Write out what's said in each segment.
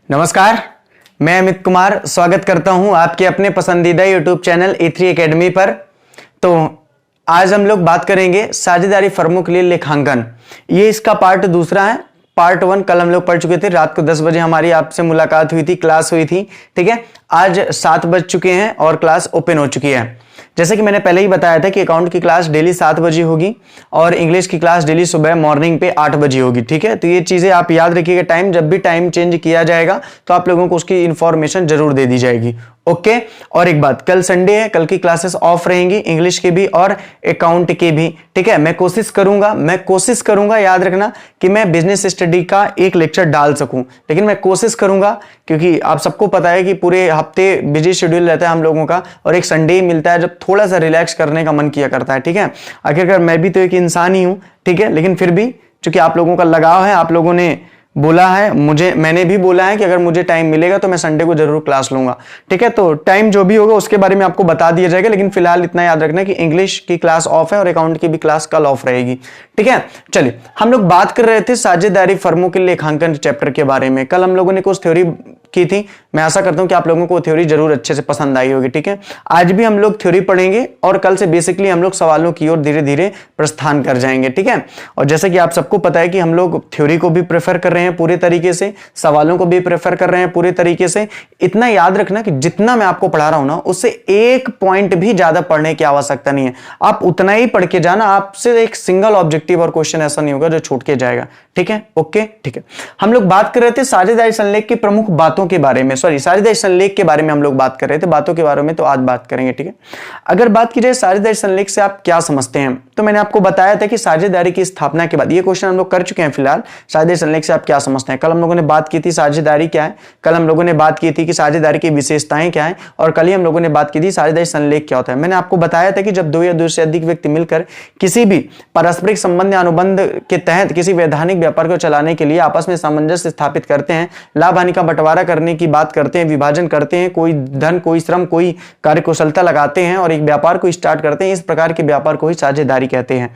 नमस्कार, मैं अमित कुमार स्वागत करता हूं आपके अपने पसंदीदा यूट्यूब चैनल E3 एकेडमी पर। तो आज हम लोग बात करेंगे साझेदारी फर्मों के लिए लेखांकन। ये इसका पार्ट दूसरा है। पार्ट 1 कल हम लोग पढ़ चुके थे। रात को 10 बजे हमारी आपसे मुलाकात हुई थी, क्लास हुई थी। ठीक है, आज 7 बज चुके हैं और क्लास ओपन हो चुकी है। जैसे कि मैंने पहले ही बताया था कि अकाउंट की क्लास डेली 7 बजे होगी और इंग्लिश की क्लास डेली सुबह मॉर्निंग पे 8 बजे होगी। ठीक है, तो ये चीजें आप याद रखिएगा। टाइम जब भी टाइम चेंज किया जाएगा तो आप लोगों को उसकी इंफॉर्मेशन जरूर दे दी जाएगी। ओके, और एक बात, कल संडे है, कल की क्लासेस ऑफ रहेंगी, इंग्लिश की भी और अकाउंट की भी। ठीक है, मैं कोशिश करूंगा याद रखना कि मैं बिजनेस स्टडी का एक लेक्चर डाल सकूं, लेकिन मैं कोशिश करूंगा क्योंकि आप सबको पता है कि पूरे हफ्ते बिजी शेड्यूल रहता है हम लोगों का और एक संडे ही मिलता है जब थोड़ा सा रिलैक्स करने का मन किया करता है। ठीक है, आखिरकार मैं भी तो एक इंसान ही हूं। ठीक है, लेकिन फिर भी चूंकि आप लोगों का लगाव है, आप लोगों ने बोला है मुझे, मैंने भी बोला है कि अगर मुझे टाइम मिलेगा तो मैं संडे को जरूर क्लास लूंगा। ठीक है, तो टाइम जो भी होगा उसके बारे में आपको बता दिया जाएगा, लेकिन फिलहाल इतना याद रखना कि इंग्लिश की क्लास ऑफ है और अकाउंट की भी क्लास कल ऑफ रहेगी। ठीक है, चलिए हम लोग बात कर रहे थे साझेदारी फर्मों के लेखांकन चैप्टर के बारे में। कल हम लोगों ने कुछ थ्योरी की थी। मैं आशा करता हूं कि आप लोगों को थ्योरी जरूर अच्छे से पसंद आई होगी। ठीक है, आज भी हम लोग थ्योरी पढ़ेंगे और कल से बेसिकली हम लोग सवालों की ओर धीरे धीरे प्रस्थान कर जाएंगे। ठीक है, और जैसे कि आप सबको पता है कि हम लोग थ्योरी को भी प्रेफर कर रहे हैं पूरे तरीके से, सवालों को भी प्रेफर कर रहे हैं पूरे तरीके से। इतना याद रखना कि जितना मैं आपको पढ़ा रहा हूं ना, उससे एक पॉइंट भी ज्यादा पढ़ने की आवश्यकता नहीं है। आप उतना ही पढ़ के जाना, आपसे एक सिंगल ऑब्जेक्टिव और क्वेश्चन ऐसा नहीं होगा जो छूट के जाएगा। ठीक है, ओके, ठीक है। हम लोग बात कर रहे थे साझेदारी संलेख की प्रमुख बातों के बारे में, साझेदारी संलेख के बारे में हम लोग बात कर रहे थे। बातों के बारे में तो आज बात करेंगे। ठीक है, अगर बात की जाए साझेदारी संलेख से आप क्या समझते हैं, तो मैंने आपको बताया था कि साझेदारी की स्थापना के बाद, ये क्वेश्चन हम लोग कर चुके हैं फिलहाल, साझेदारी संलेख से आप क्या समझते हैं। कल हम लोगों ने बात की थी साझेदारी क्या है, कल हम लोगों ने बात की थी कि साझेदारी की विशेषताएं क्या है, और कल ही हम लोगों ने बात की थी साझेदारी संलेख क्या होता है। मैंने आपको बताया था कि जब दो या दो से अधिक व्यक्ति मिलकर किसी भी पारस्परिक संबंध या अनुबंध के तहत किसी वैधानिक व्यापार को चलाने के लिए आपस में सामंजस्य स्थापित करते हैं, लाभ हानि का बंटवारा करने की बात करते हैं, विभाजन करते हैं, कोई धन, कोई श्रम, कोई कार्यकुशलता लगाते हैं और एक व्यापार को स्टार्ट करते हैं, इस प्रकार के व्यापार को ही साझेदारी कहते हैं।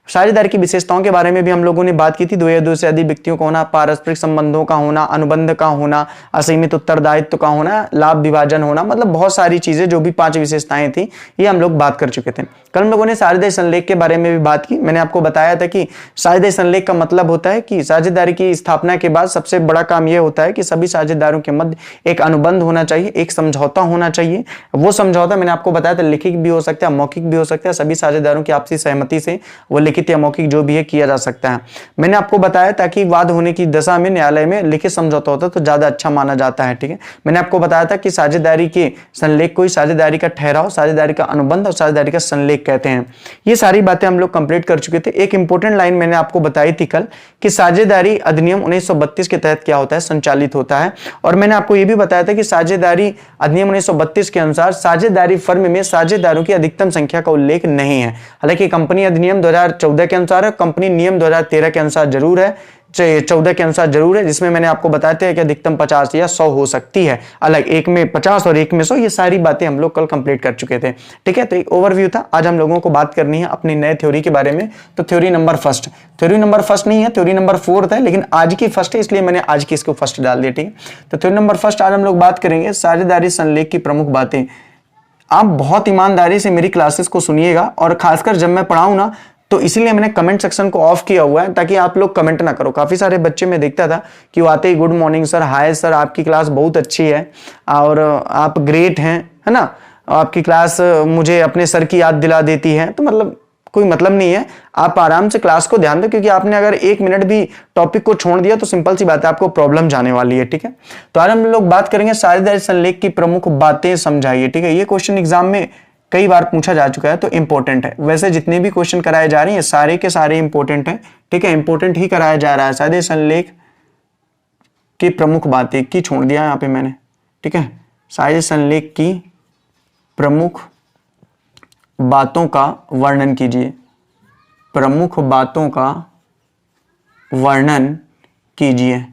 साझेदारी की विशेषताओं के बारे में भी हम लोगों ने बात की थी। दो या दो से अधिक व्यक्तियों का होना, पारस्परिक संबंधों का होना, अनुबंध का होना, असीमित उत्तरदायित्व का होना, लाभ विभाजन होना, मतलब बहुत सारी चीजें, जो भी 5 विशेषताएं थी, ये हम लोग बात कर चुके थे। कल हम लोगों ने साझेदारी संलेख के बारे में भी बात की। मैंने आपको बताया था कि साझेदारी संलेख का मतलब होता है कि साझेदारी की स्थापना के बाद सबसे बड़ा काम यह होता है कि सभी साझेदारों के मध्य एक अनुबंध होना चाहिए, एक समझौता होना चाहिए। वो समझौता मैंने आपको बताया था लिखित भी हो सकता है, मौखिक भी हो सकता है। सभी साझेदारों की आपसी सहमति से वो लिखित या मौखिक जो भी है किया जा सकता है। मैंने आपको बताया ताकि वाद होने की दशा में न्यायालय में लिखित समझौता होता है तो ज्यादा अच्छा माना जाता है। ठीक है, मैंने आपको बताया था कि साझेदारी के संलेख को साझेदारी का ठहराव, साझेदारी का अनुबंध और साझेदारी का संलेख कहते हैं। ये सारी बातें हम लोग कंप्लीट कर चुके थे। एक इंपॉर्टेंट लाइन मैंने आपको बताई थी कल कि साझेदारी अधिनियम 1932 के तहत क्या होता है, संचालित होता है। और मैंने आपको यह भी बताया था कि साझेदारी अधिनियम 1932 के अनुसार साझेदारी फर्म में साझेदारों की अधिकतम संख्या का उल्लेख नहीं है। हालांकि कंपनी अधिनियम 2014 के अनुसार है, कंपनी नियम 2013 के अनुसार जरूर है, 14 के अनुसार जरूर है, जिसमें मैंने आपको बताते हैं कि अधिकतम 50 या 100 हो सकती है। अलग एक में 50 और एक में 100, ये सारी बातें हम लोग कल कंप्लीट कर चुके थे। ठीक है, तो एक ओवरव्यू था। आज हम लोगों को बात करनी है अपनी नए थ्योरी के बारे में। तो थ्योरी नंबर फर्स्ट नहीं है, थ्योरी नंबर 4 है, लेकिन आज की फर्स्ट है, इसलिए मैंने आज की इसको फर्स्ट डाल दिया। ठीक है, तो थ्योरी नंबर फर्स्ट आज हम लोग बात करेंगे साझेदारी संलेख की प्रमुख बातें। आप बहुत ईमानदारी से मेरी क्लासेस को सुनिएगा, और खासकर जब मैं पढ़ाऊं ना, तो इसीलिए मैंने कमेंट सेक्शन को ऑफ किया हुआ है ताकि आप लोग कमेंट ना करो। काफी सारे बच्चे मैं देखता था कि वो आते ही good morning sir, hi sir, आपकी क्लास बहुत अच्छी है और आप ग्रेट हैं, है ना, आपकी क्लास मुझे अपने सर की याद दिला देती है। तो मतलब कोई मतलब नहीं है, आप आराम से क्लास को ध्यान दो, क्योंकि आपने अगर 1 मिनट भी टॉपिक को छोड़ दिया तो सिंपल सी बात है, आपको प्रॉब्लम जाने वाली है। ठीक है, तो आज हम लोग बात करेंगे साझेदारी संलेख की प्रमुख बातें समझाइए। ठीक है, ये क्वेश्चन एग्जाम में कई बार पूछा जा चुका है तो इंपॉर्टेंट है। वैसे जितने भी क्वेश्चन कराए जा रहे हैं सारे के सारे इंपॉर्टेंट हैं। ठीक है, इंपॉर्टेंट ही कराया जा रहा है। साझेदारी संलेख की प्रमुख बातें की छोड़ दिया यहाँ पे मैंने। ठीक है, साझेदारी संलेख की प्रमुख बातों का वर्णन कीजिए, प्रमुख बातों का वर्णन कीजिए।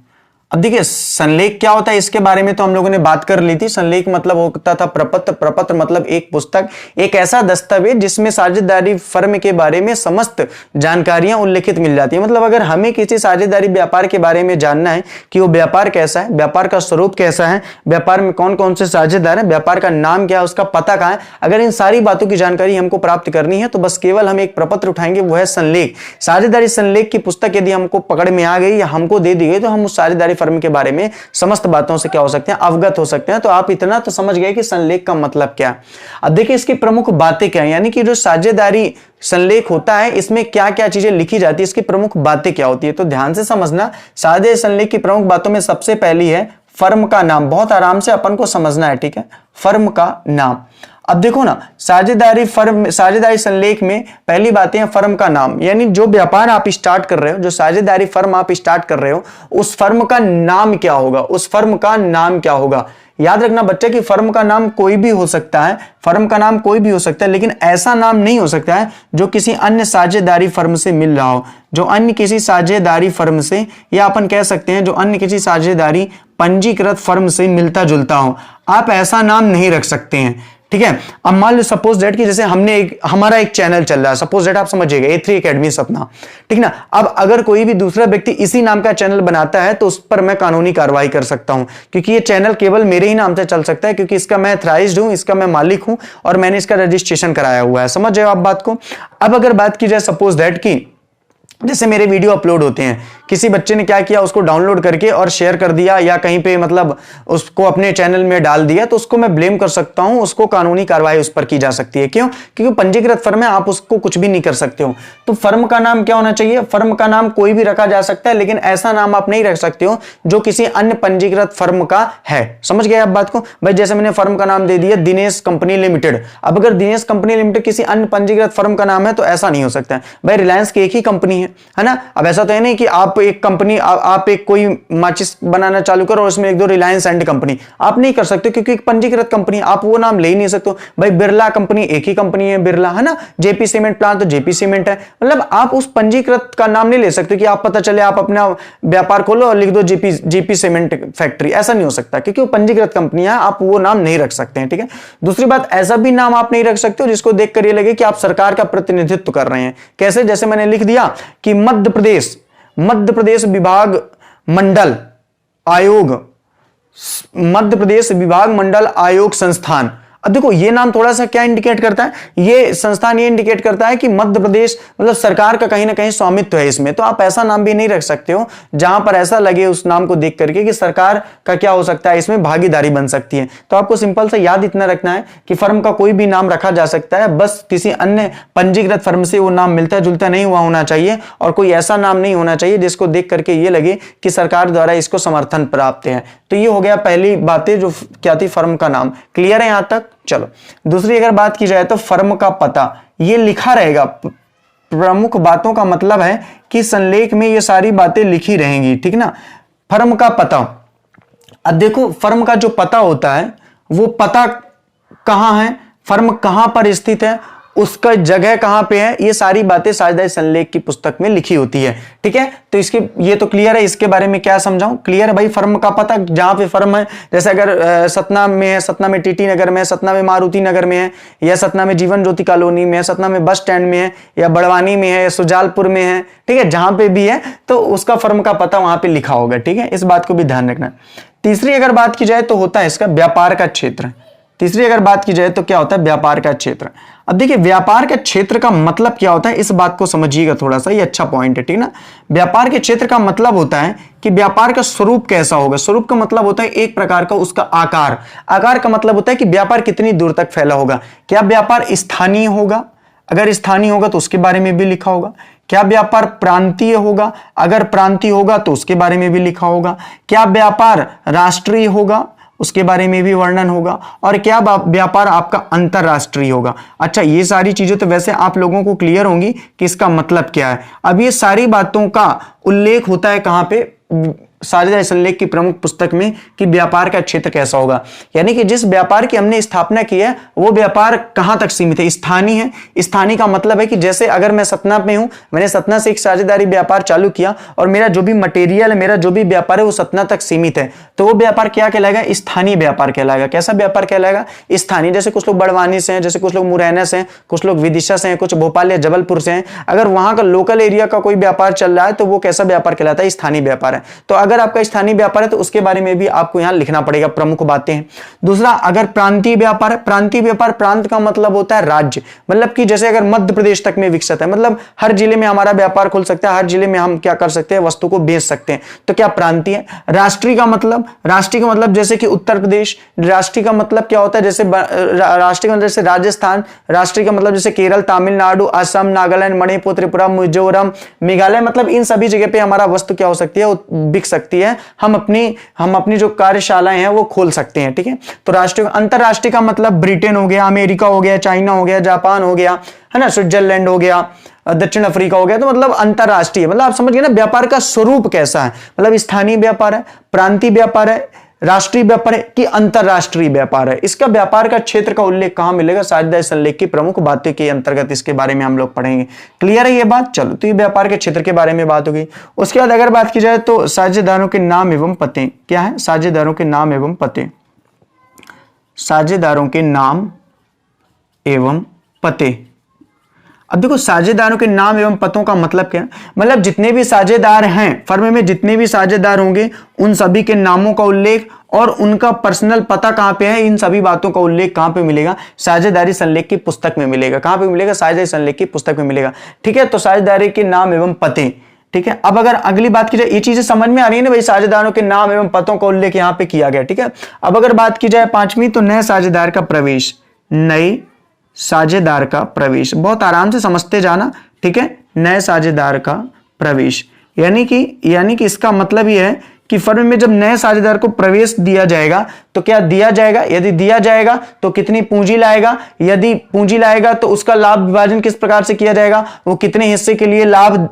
अब देखिए संलेख क्या होता है इसके बारे में तो हम लोगों ने बात कर ली थी। संलेख मतलब होता था प्रपत्र, प्रपत्र मतलब एक पुस्तक, एक ऐसा दस्तावेज जिसमें साझेदारी फर्म के बारे में समस्त जानकारियां उल्लिखित मिल जाती है। मतलब अगर हमें किसी साझेदारी व्यापार के बारे में जानना है कि वो व्यापार कैसा है, व्यापार का स्वरूप कैसा है, व्यापार में कौन कौन से साझेदार हैं, व्यापार का नाम क्या है, उसका पता कहां है, अगर इन सारी बातों की जानकारी हमको प्राप्त करनी है तो बस केवल हम एक प्रपत्र उठाएंगे, वो है संलेख। साझेदारी संलेख की पुस्तक यदि हमको पकड़ में आ गई या हमको दे दी गई तो हम उस साझेदारी फर्म के बारे में समस्त बातों से क्या हो सकते हैं, अवगत हो सकते हैं। तो आप इतना तो समझ गए कि संलेख का मतलब क्या है। अब देखिए इसकी प्रमुख बातें क्या है, यानी कि जो साझेदारी संलेख होता है इसमें क्या क्या चीजें लिखी जाती है, इसकी प्रमुख बातें क्या होती है। तो ध्यान से समझना, साझेदारी संलेख की प्रमुख बातों में सबसे पहली है फर्म का नाम। बहुत आराम से अपन को समझना है, ठीक है, फर्म का नाम। अब देखो ना, साझेदारी संलेख में पहली बातें हैं फर्म का नाम, यानी जो व्यापार आप स्टार्ट कर रहे हो, जो साझेदारी फर्म आप स्टार्ट कर रहे हो, उस फर्म का नाम क्या होगा, उस फर्म का नाम क्या होगा। याद रखना बच्चे कि फर्म का नाम कोई भी हो सकता है, फर्म का नाम कोई भी हो सकता है, लेकिन ऐसा नाम नहीं हो सकता है जो किसी अन्य साझेदारी फर्म से मिल रहा हो, जो अन्य किसी साझेदारी फर्म से, या अपन कह सकते हैं जो अन्य किसी साझेदारी पंजीकृत फर्म से मिलता जुलता हो। आप ऐसा नाम नहीं रख सकते हैं, ठीक है। अब मान लो सपोज दैट कि जैसे हमारा एक चैनल चल रहा है, सपोज दैट आप समझिएगा A3 एकेडमी सपना, ठीक ना। अब अगर कोई भी दूसरा व्यक्ति इसी नाम का चैनल बनाता है तो उस पर मैं कानूनी कार्रवाई कर सकता हूं, क्योंकि ये चैनल केवल मेरे ही नाम से चल सकता है, क्योंकि इसका मैं ऑथराइज्ड हूं, इसका मैं मालिक हूं और मैंने इसका रजिस्ट्रेशन कराया हुआ है। समझ जाओ आप बात को। अब अगर बात की जाए सपोज दैट की जैसे मेरे वीडियो अपलोड होते हैं, किसी बच्चे ने क्या किया, उसको डाउनलोड करके और शेयर कर दिया या कहीं पे मतलब उसको अपने चैनल में डाल दिया, तो उसको मैं ब्लेम कर सकता हूं, उसको कानूनी कार्रवाई उस पर की जा सकती है। क्यों? क्योंकि पंजीकृत फर्म है, आप उसको कुछ भी नहीं कर सकते हो। तो फर्म का नाम क्या होना चाहिए, फर्म का नाम कोई भी रखा जा सकता है, लेकिन ऐसा नाम आप नहीं रख सकते हो जो किसी अन्य पंजीकृत फर्म का है। समझ गए आप बात को भाई। जैसे मैंने फर्म का नाम दे दिया दिनेश कंपनी लिमिटेड, अब अगर दिनेश कंपनी लिमिटेड किसी अन्य पंजीकृत फर्म का नाम है तो ऐसा नहीं हो सकता है। भाई रिलायंस की एक ही कंपनी है ना। अब ऐसा तो है नहीं कि आप एक कंपनी, आप एक कोई माचिस बनाना चालू करो और उसमें एक दो रिलायंस एंड कंपनी, आप नहीं कर सकते क्योंकि एक पंजीकृत कंपनी, आप वो नाम ले ही नहीं सकते। भाई बिरला कंपनी एक ही कंपनी है, बिरला, है ना। जेपी सीमेंट प्लांट तो जेपी सीमेंट है, मतलब आप उस पंजीकृत का नाम नहीं ले सकते कि आप पता चले आप अपना व्यापार खोलो और लिख दो जेपी सीमेंट फैक्ट्री, ऐसा नहीं हो सकता क्योंकि वो पंजीकृत कंपनी है, आप वो नाम नहीं रख सकते हैं, ठीक है। दूसरी बात, ऐसा भी नाम आप नहीं रख सकते हो जिसको देखकर ये लगे कि आप सरकार का प्रतिनिधित्व कर रहे हैं। कैसे? जैसे मैंने लिख दिया कि मध्य प्रदेश विभाग मंडल आयोग, मध्य प्रदेश विभाग मंडल आयोग संस्थान। अब देखो ये नाम थोड़ा सा क्या इंडिकेट करता है, ये संस्थान ये इंडिकेट करता है कि मध्य प्रदेश मतलब सरकार का कहीं ना कहीं स्वामित्व है इसमें। तो आप ऐसा नाम भी नहीं रख सकते हो जहां पर ऐसा लगे उस नाम को देख करके कि सरकार का क्या हो सकता है, इसमें भागीदारी बन सकती है। तो आपको सिंपल सा याद इतना रखना है कि फर्म का कोई भी नाम रखा जा सकता है, बस किसी अन्य पंजीकृत फर्म से वो नाम मिलता जुलता नहीं हुआ होना चाहिए और कोई ऐसा नाम नहीं होना चाहिए जिसको देख करके ये लगे कि सरकार द्वारा इसको समर्थन प्राप्त है। तो ये हो गया पहली बातें जो क्या थी, फर्म का नाम। क्लियर है यहां तक? चलो दूसरी अगर बात की जाए तो फर्म का पता, ये लिखा रहेगा। प्रमुख बातों का मतलब है कि संलेख में ये सारी बातें लिखी रहेंगी, ठीक ना। फर्म का पता, अब देखो फर्म का जो पता होता है वो पता कहां है, फर्म कहां पर स्थित है, उसका जगह कहां पे है, ये सारी बातें साझेदारी संलेख की पुस्तक में लिखी होती है, ठीक है। तो इसके ये तो क्लियर है, इसके बारे में क्या समझाऊं? क्लियर है भाई। फर्म का पता जहां पे फर्म है, जैसे अगर सतना में है, सतना में टीटी नगर में है, सतना में मारुति नगर में है, या सतना में जीवन ज्योति कॉलोनी में है, सतना में बस स्टैंड में है, या बड़वानी में है, या सुजालपुर में है, ठीक है, जहां पे भी है तो उसका फर्म का पता वहां पे लिखा होगा, ठीक है। इस बात को भी ध्यान रखना। तीसरी अगर बात की जाए तो होता है इसका व्यापार का क्षेत्र। तीसरी अगर बात की जाए तो क्या होता है, व्यापार का क्षेत्र। अब देखिए व्यापार के क्षेत्र का मतलब क्या होता है, इस बात को समझिएगा थोड़ा सा, ये अच्छा पॉइंट है, ठीक ना। व्यापार के क्षेत्र का मतलब होता है कि व्यापार का स्वरूप कैसा होगा। स्वरूप का मतलब होता है एक प्रकार का उसका आकार। आकार का मतलब होता है कि व्यापार कितनी दूर तक फैला होगा। क्या व्यापार स्थानीय होगा? अगर स्थानीय होगा तो उसके बारे में भी लिखा होगा। क्या व्यापार प्रांतीय होगा? अगर प्रांतीय होगा तो उसके बारे में भी लिखा होगा। क्या व्यापार राष्ट्रीय होगा? उसके बारे में भी वर्णन होगा। और क्या व्यापार आपका अंतरराष्ट्रीय होगा। अच्छा, ये सारी चीजें तो वैसे आप लोगों को क्लियर होंगी कि इसका मतलब क्या है। अब ये सारी बातों का उल्लेख होता है कहां पे, साझेदारी संलेख की प्रमुख पुस्तक में कि व्यापार का क्षेत्र कैसा होगा, यानी कि जिस व्यापार की हमने स्थापना की है वो व्यापार कहां तक सीमित है, स्थानीय है। स्थानीय का मतलब है कि जैसे अगर मैं सतना में हूं, मैंने सतना से एक साझेदारी व्यापार चालू किया और मेरा जो भी मटेरियल है, मेरा जो भी व्यापार है वो सतना तक सीमित है, तो वो व्यापार क्या कहलाएगा, स्थानीय व्यापार कहलाएगा। कैसा व्यापार कहलाएगा, स्थानीय। जैसे कुछ लोग बड़वानी से हैं, जैसे कुछ लोग मुरैना से हैं, कुछ लोग विदिशा से हैं, कुछ भोपाल या जबलपुर से हैं, अगर वहां का लोकल एरिया का कोई व्यापार चल रहा है तो वो कैसा व्यापार कहलाता है, स्थानीय व्यापार है। तो अगर आपका स्थानीय व्यापार है तो उसके बारे में भी आपको यहां लिखना पड़ेगा, प्रमुख बातें हैं। दूसरा, अगर प्रांतीय व्यापार है, प्रांतीय व्यापार, प्रांत का मतलब होता है राज्य, मतलब कि जैसे अगर मध्य प्रदेश तक में विकसित है, मतलब हर जिले में हमारा व्यापार खुल सकता है, हर जिले में हम क्या कर सकते हैं, वस्तु को बेच सकते हैं, तो क्या प्रांतीय है। राष्ट्रीय का मतलब जैसे कि उत्तर प्रदेश। राष्ट्रीय का मतलब क्या होता है, जैसे राष्ट्रीय का मतलब जैसे राजस्थान। राष्ट्रीय का मतलब जैसे केरल, तमिलनाडु, असम, नागालैंड, मणिपुर, त्रिपुरा, मिजोरम, मेघालय, मतलब इन सभी जगह पे हमारा वस्तु क्या हो सकती है, बिक सकती है। हम अपनी जो कार्यशालाएं हैं वो खोल सकते हैं, ठीक है। तो राष्ट्रीय। अंतरराष्ट्रीय का मतलब ब्रिटेन हो गया, अमेरिका हो गया, चाइना हो गया, जापान हो गया, है ना, स्विट्जरलैंड हो गया, दक्षिण अफ्रीका हो गया, तो मतलब अंतरराष्ट्रीय, मतलब आप समझ गए ना व्यापार का स्वरूप कैसा है, मतलब स्थानीय व्यापार है, प्रांतीय व्यापार है, राष्ट्रीय व्यापार है कि अंतरराष्ट्रीय व्यापार है। इसका व्यापार का क्षेत्र का उल्लेख कहां मिलेगा, साझेदारी संलेख की प्रमुख बातें के अंतर्गत इसके बारे में हम लोग पढ़ेंगे। क्लियर है ये बात। चलो, तो ये व्यापार के क्षेत्र के बारे में बात हो गई। उसके बाद अगर बात की जाए तो साझेदारों के नाम एवं पते क्या है, साझेदारों के नाम एवं पते, साझेदारों के नाम एवं पते। अब देखो, साझेदारों के नाम एवं पतों का मतलब क्या है, मतलब जितने भी साझेदार हैं फर्म में, जितने भी साझेदार होंगे उन सभी के नामों का उल्लेख और उनका पर्सनल पता कहां पे है, इन सभी बातों का उल्लेख कहां पे मिलेगा, साझेदारी संलेख की पुस्तक में मिलेगा। कहां पे मिलेगा, साझेदारी संलेख की पुस्तक में मिलेगा, ठीक है। तो साझेदारी के नाम एवं पते, ठीक है। अब अगर अगली बात की जाए, ये चीजें समझ में आ रही है ना भाई, साझेदारों के नाम एवं पतों का उल्लेख यहां पे किया गया, ठीक है। अब अगर बात की जाए पांचवी, तो नए साझेदार का प्रवेश, नए साझेदार का प्रवेश, बहुत आराम से समझते जाना, ठीक है। नए साझेदार का प्रवेश यानी कि इसका मतलब यह है कि फर्म में जब नए साझेदार को प्रवेश दिया जाएगा तो क्या दिया जाएगा, यदि दिया जाएगा तो कितनी पूंजी लाएगा, यदि पूंजी लाएगा तो उसका लाभ विभाजन किस प्रकार से किया जाएगा, वो कितने हिस्से के लिए लाभ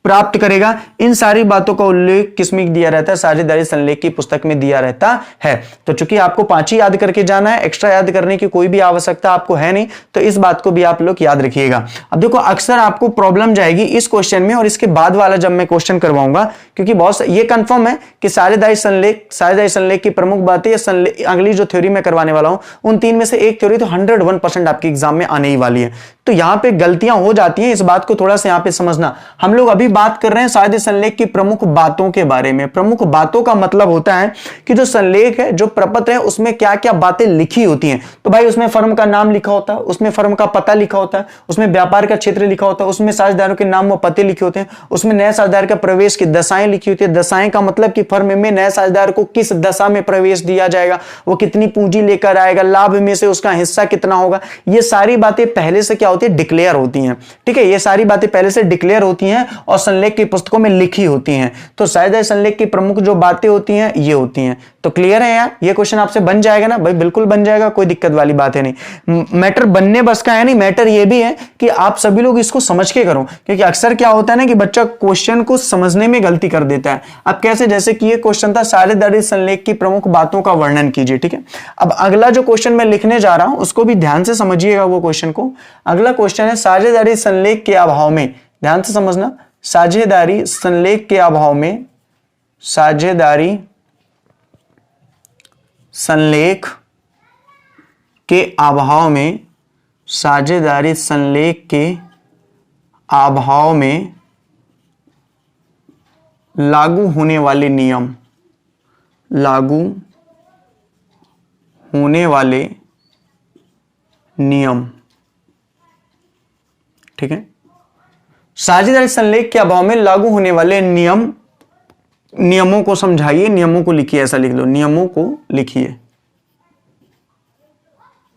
प्राप्त करेगा, इन सारी बातों का उल्लेख किसमें दिया रहता है, साझेदारी संलेख की पुस्तक में दिया रहता है। तो चूंकि आपको 5 ही याद करके जाना है, एक्स्ट्रा याद करने की कोई भी आवश्यकता आपको है नहीं, तो इस बात को भी आप लोग याद रखिएगा। अब देखो, अक्सर आपको प्रॉब्लम जाएगी इस क्वेश्चन में और इसके बाद वाला जब मैं क्वेश्चन करवाऊंगा, क्योंकि बहुत ये कंफर्म है कि साझेदारी संलेख की प्रमुख बातें या अगली जो थ्योरी मैं करवाने वाला हूं, उन 3 में से एक थ्योरी तो 101% आपके एग्जाम में आने ही वाली है। तो यहां पे गलतियां हो जाती हैं, इस बात को थोड़ा सा यहां पे समझना। हम लोग अभी बात कर रहे हैं साझेदारी संलेख की प्रमुख बातों के बारे में। प्रमुख बातों का मतलब होता है कि जो संलेख है, जो प्रपत्र है, उसमें क्या क्या बातें लिखी होती हैं। तो भाई उसमें फर्म का नाम लिखा होता है, उसमें फर्म का पता लिखा होता है, उसमें व्यापार का क्षेत्र लिखा होता है, उसमें साझेदारों के नाम व पते लिखे होते हैं, उसमें नए साझेदार का प्रवेश की दशाएं लिखी होती है। दशाएं का मतलब कि फर्म में नए साझेदार को किस दशा में प्रवेश दिया जाएगा, वो कितनी पूंजी लेकर आएगा, लाभ में से उसका हिस्सा कितना होगा, ये सारी बातें पहले से क्या होती है, डिक्लेयर होती हैं, ठीक है। ये सारी बातें पहले से डिक्लेयर होती हैं और संलेख की पुस्तकों में लिखी होती हैं। तो साझेदारी संलेख की प्रमुख जो बातें होती हैं ये होती हैं। तो क्लियर है यार, ये क्वेश्चन आपसे बन जाएगा ना भाई, बिल्कुल बन जाएगा, कोई दिक्कत वाली बात है नहीं। मैटर बनने बस का है नहीं, मैटर ये भी है कि आप सभी लोग इसको समझ के करो, क्योंकि अक्सर क्या होता है ना कि बच्चा क्वेश्चन को समझने में गलती कर देता है। अब कैसे, जैसे कि ये क्वेश्चन था साझेदारी संलेख की प्रमुख बातों का वर्णन कीजिए, ठीक है। अब अगला जो क्वेश्चन मैं लिखने जा रहा हूं उसको भी ध्यान से समझिएगा वो क्वेश्चन को। अगला क्वेश्चन है साझेदारी संलेख के अभाव में, ध्यान से समझना, साझेदारी संलेख के अभाव में, साझेदारी संलेख के अभाव में, साझेदारी संलेख के अभाव में लागू होने वाले नियम, लागू होने वाले नियम, ठीक है। साझेदारी संलेख के अभाव में लागू होने वाले नियमों को समझाइए, नियमों को लिखिए, ऐसा लिख लो, नियमों को लिखिए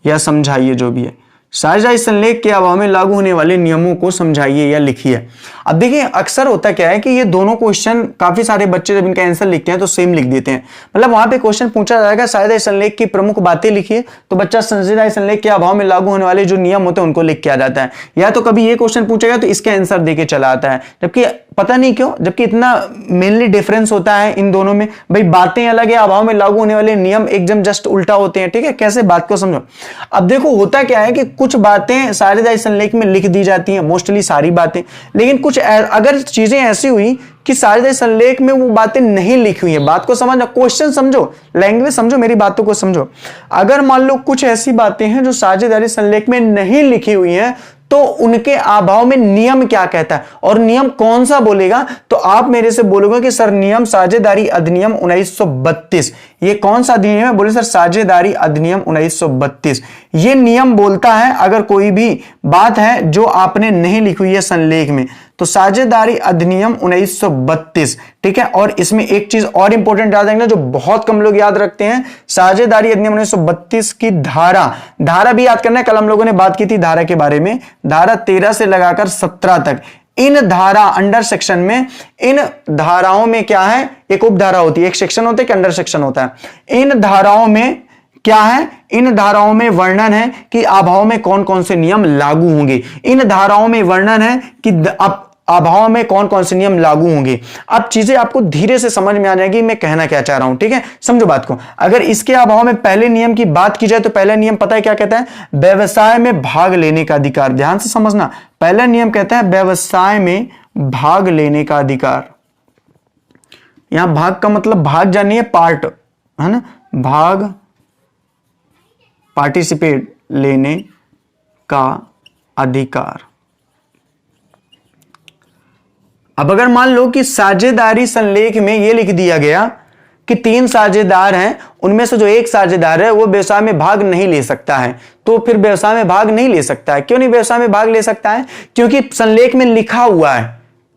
या समझाइए, जो भी है। साझेदारी संलेख के अभाव में लागू होने वाले नियमों को समझाइए या लिखिए। अब देखिए अक्सर होता क्या है कि ये दोनों क्वेश्चन काफी सारे बच्चे जब इनका आंसर लिखते हैं तो सेम लिख देते हैं। मतलब वहां पे क्वेश्चन पूछा जाएगा साझेदारी संलेख की प्रमुख बातें लिखिए, तो बच्चा साझेदारी संलेख के अभाव में लागू होने वाले जो नियम होते हैं उनको लिख के आ जाता है। या तो कभी ये क्वेश्चन पूछेगा तो इसके आंसर देके चला आता है, जबकि पता नहीं क्यों, जबकि इतना मेनली डिफरेंस होता है इन दोनों में। भाई बातें अलग है, अभाव में लागू होने वाले नियम एकदम जस्ट उल्टा होते हैं। ठीक है, कैसे बात को समझो। अब देखो होता क्या है कि कुछ बातें साझेदारी संलेख में लिख दी जाती हैं, मोस्टली सारी बातें, लेकिन कुछ अगर चीजें ऐसी हुई कि साझेदारी संलेख में वो बातें नहीं लिखी हुई है, बात को समझना, क्वेश्चन समझो, लैंग्वेज समझो, मेरी बातों को समझो। अगर मान लो कुछ ऐसी बातें हैं जो साझेदारी संलेख में नहीं लिखी हुई हैं, तो उनके अभाव में नियम क्या कहता है और नियम कौन सा बोलेगा, तो आप मेरे से बोलोगे कि सर नियम साझेदारी अधिनियम 1932। ये कौन सा अधिनियम है? बोले सर साझेदारी अधिनियम 1932। ये नियम बोलता है अगर कोई भी बात है जो आपने नहीं लिखी हुई है संलेख में, तो साझेदारी अधिनियम 1932। ठीक है, और इसमें एक चीज और इंपॉर्टेंट याद रखना जो बहुत कम लोग याद रखते हैं, साझेदारी अधिनियम 1932 की धारा भी याद करना है। कल हम लोगों ने बात की थी धारा के बारे में, धारा 13 से लगाकर 17 तक। इन धारा अंडर सेक्शन में, इन धाराओं में क्या है, एक उपधारा होती है, एक सेक्शन होता है, एक अंडर सेक्शन होता है। इन धाराओं में क्या है, इन धाराओं में वर्णन है कि अभाव में कौन कौन से नियम लागू होंगे। इन धाराओं में वर्णन है कि अभाव में कौन कौन से नियम लागू होंगे। अब चीजें आपको धीरे से समझ में आ जाएगी मैं कहना क्या चाह रहा हूं। ठीक है, समझो बात को। अगर इसके अभाव में पहले नियम की बात की जाए तो पहला नियम पता है क्या कहता है? व्यवसाय में भाग लेने का अधिकार। ध्यान से समझना, पहला नियम कहता है व्यवसाय में भाग लेने का अधिकार। यहां भाग का मतलब भाग जानिए, पार्ट है ना, भाग, पार्टिसिपेट, लेने का अधिकार। अब अगर मान लो कि साझेदारी संलेख में यह लिख दिया गया कि 3 साझेदार हैं, उनमें से जो एक साझेदार है वो व्यवसाय में भाग नहीं ले सकता है, तो फिर व्यवसाय में भाग नहीं ले सकता है। क्यों नहीं व्यवसाय में भाग ले सकता है? क्योंकि संलेख में लिखा हुआ है,